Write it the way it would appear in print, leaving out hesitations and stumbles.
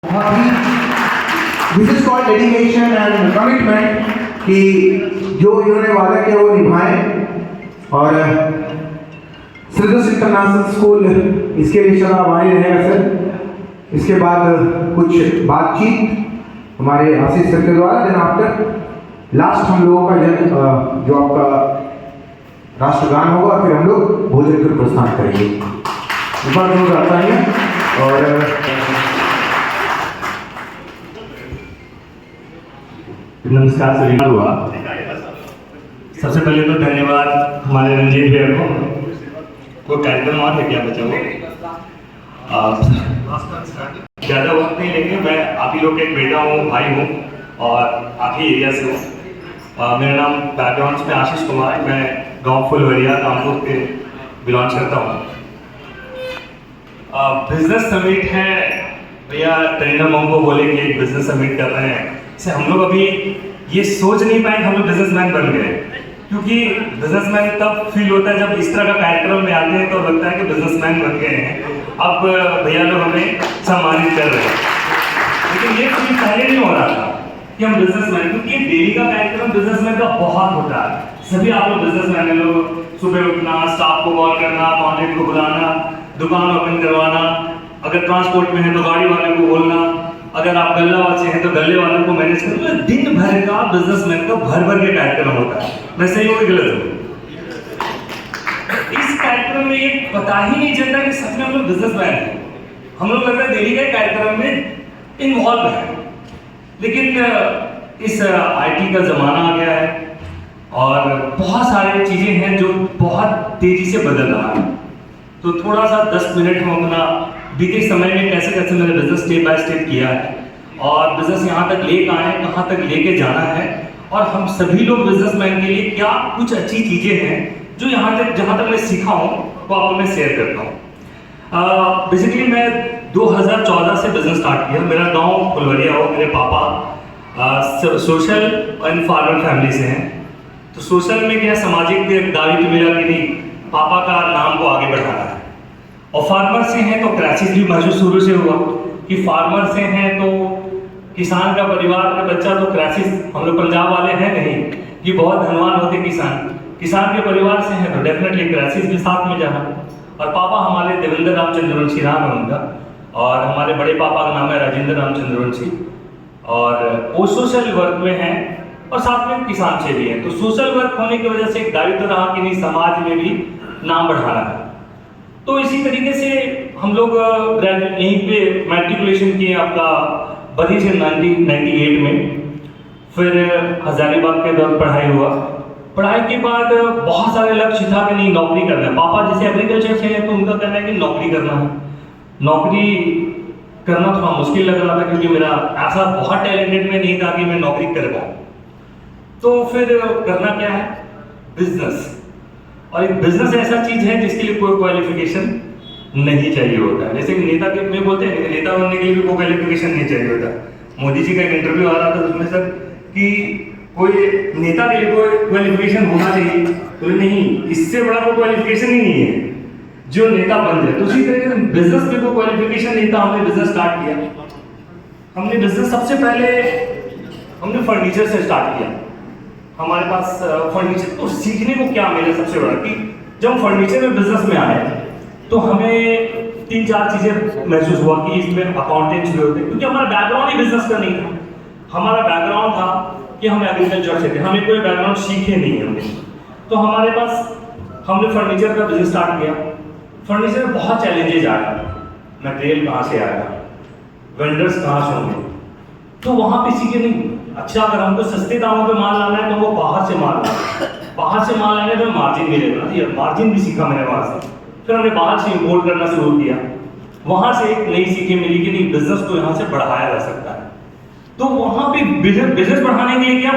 This is called dedication and commitment कि जो इन्होंने वादा किया वो निभाएं। और श्रीदस इंटरनेशनल स्कूल इसके लिए शराबानी रहेगा सर। इसके बाद कुछ बातचीत हमारे आशीष सर के द्वारा, देन आफ्टर लास्ट हम लोगों का जो आपका राष्ट्रगान होगा, फिर हम लोग भोजन का प्रस्थान करेंगे। ऊपर लोग आता है और नमस्कार सभी हुआ। सबसे पहले तो धन्यवाद हमारे रंजीत भैया को। कोई कार्यक्रम और है क्या बचा हुआ? ज़्यादा वक्त नहीं लेंगे। मैं आप ही लोग का एक बेटा हूँ, भाई हूँ और आप ही एरिया से हूँ। मेरा नाम बैकग्राउंड में आशीष कुमार, मैं गांव फुलवरिया कानपुर के बिलोंग करता हूँ। बिजनेस समिट है भैया, ट्रेनर हमको बोले कि एक बिजनेस समिट कर रहे हैं। से हम लोग अभी ये सोच नहीं पाए कि हम लोग बिजनेसमैन बन गए, क्योंकि बिजनेसमैन तब फील होता है जब इस तरह का कार्यक्रम में आते हैं तो लगता है कि बिजनेसमैन बन गए हैं। अब भैया लोग हमें सम्मानित कर रहे हैं, लेकिन ये फील पहले नहीं हो रहा था कि हम बिजनेसमैन, क्योंकि डेली का कार्यक्रम बिजनेसमैन का बहुत होता है। सभी आप लोग बिजनेसमैन हैं, लोग सुबह उठना, स्टाफ को कॉल करना, कॉन्टेक्ट को बुलाना, दुकान ओपन करवाना, अगर ट्रांसपोर्ट में है तो गाड़ी वाले को बोलना, अगर आप गल्ला वाले हैं तो गल्ले वालों को मैनेज करना। दिन भर का बिजनेसमैन का भर भर के कार्यक्रम होता है। मैं सही हूँ कि गलत हूँ? इस कार्यक्रम में ये पता ही नहीं चलता कि सच में हम लोग बिजनेसमैन हैं। हम लोग लगता है डेली के कार्यक्रम में इन्वॉल्व है, लेकिन इस आईटी का जमाना आ गया है और बहुत सारी चीजें हैं जो बहुत तेजी से बदल रहा है। तो थोड़ा सा 10 मिनट हम अपना बीते समय में कैसे कैसे मैंने बिजनेस स्टेप बाय स्टेप किया है और बिजनेस यहाँ तक लेकर आए, कहाँ तक लेके जाना है, और हम सभी लोग बिजनेसमैन के लिए क्या कुछ अच्छी चीजें हैं जो यहाँ तक जहाँ तक मैं सीखा हूँ वो आपको मैं शेयर करता हूँ। बेसिकली मैं 2014 से बिजनेस स्टार्ट किया। मेरा गांव फुलवरिया हो, मेरे पापा सोशल एंड फार्मर फैमिली से हैं। तो सोशल में क्या सामाजिक दायित्व मिला कि नहीं, पापा का नाम को आगे बढ़ाना है। और फार्मर से हैं तो क्राइसिस भी महसूस शुरू से हुआ कि फार्मर से हैं तो किसान का परिवार का बच्चा, तो क्राइसिस, हम लोग पंजाब वाले हैं नहीं कि बहुत धनवान होते किसान के परिवार से हैं तो डेफिनेटली क्राइसिस भी साथ में जाना। और पापा हमारे देवेंद्र रामचंद्र वंशी नाम है उनका, और हमारे बड़े पापा का नाम है राजेंद्र रामचंद्र वंशी, और वो सोशल वर्क में हैं और साथ में किसान से भी हैं। तो सोशल वर्क होने की वजह से एक दायित्व रहा कि नहीं, समाज में भी नाम बढ़ाना है। तो इसी तरीके से हम लोग यहीं पे मैट्रिकुलेशन किए आपका बधी से 1998 में। फिर हजारीबाग के दौरान पढ़ाई हुआ। पढ़ाई के बाद बहुत सारे लक्ष्य था कि नहीं नौकरी करना है। पापा जैसे एग्रीकल्चर से हैं तो उनका कहना है कि नौकरी करना है। नौकरी करना थोड़ा मुश्किल लग रहा था क्योंकि मेरा ऐसा बहुत टैलेंटेड में नहीं था कि मैं नौकरी कर पाऊँ। तो फिर करना क्या है, बिजनेस। और एक बिजनेस ऐसा चीज है जिसके लिए कोई क्वालिफिकेशन नहीं चाहिए होता है। जैसे कि नेता के में बोलते हैं, नेता बनने के लिए भी कोई क्वालिफिकेशन नहीं चाहिए होता। मोदी जी का एक इंटरव्यू आ रहा था उसमें सर कि कोई नेता के लिए कोई क्वालिफिकेशन होना चाहिए, तो नहीं, इससे बड़ा कोई क्वालिफिकेशन ही नहीं है जो नेता बन जाए। तो उसी तरीके से बिजनेस में कोई क्वालिफिकेशन नहीं था। हमने बिजनेस स्टार्ट किया। हमने बिजनेस सबसे पहले हमने फर्नीचर से स्टार्ट किया। हमारे पास फर्नीचर, तो सीखने को क्या मिला सबसे बड़ा कि जब हम फर्नीचर में बिजनेस में आए तो हमें 3-4 चीजें महसूस हुआ कि इसमें अकाउंटेंट्स भी होते हैं, क्योंकि हमारा बैकग्राउंड ही बिजनेस का नहीं था। हमारा बैकग्राउंड था कि हम एग्रीकल्चर से थे, हमें कोई बैकग्राउंड सीखे नहीं हमने। तो हमारे पास हमने फर्नीचर का बिजनेस स्टार्ट किया। फर्नीचर में बहुत चैलेंजेज आया, मटेरियल कहाँ से आएगा, वेंडर्स कहाँ से होंगे, तो वहाँ पे सीखे नहीं। अच्छा, अगर हमको सस्ते दामों पे माल लाना है तो वो बाहर से माल लाएंगे तो मार्जिन मिलेगा, यार मार्जिन भी सीखा मैंने वहाँ से। फिर हमने बाहर से इंपोर्ट करना शुरू किया। वहाँ से एक नई सीखें मिली कि नहीं, बिजनेस को यहाँ से बढ़ाया जा सकता है। तो वहाँ पे बिजनेस बढ़ाने के लिए क्या,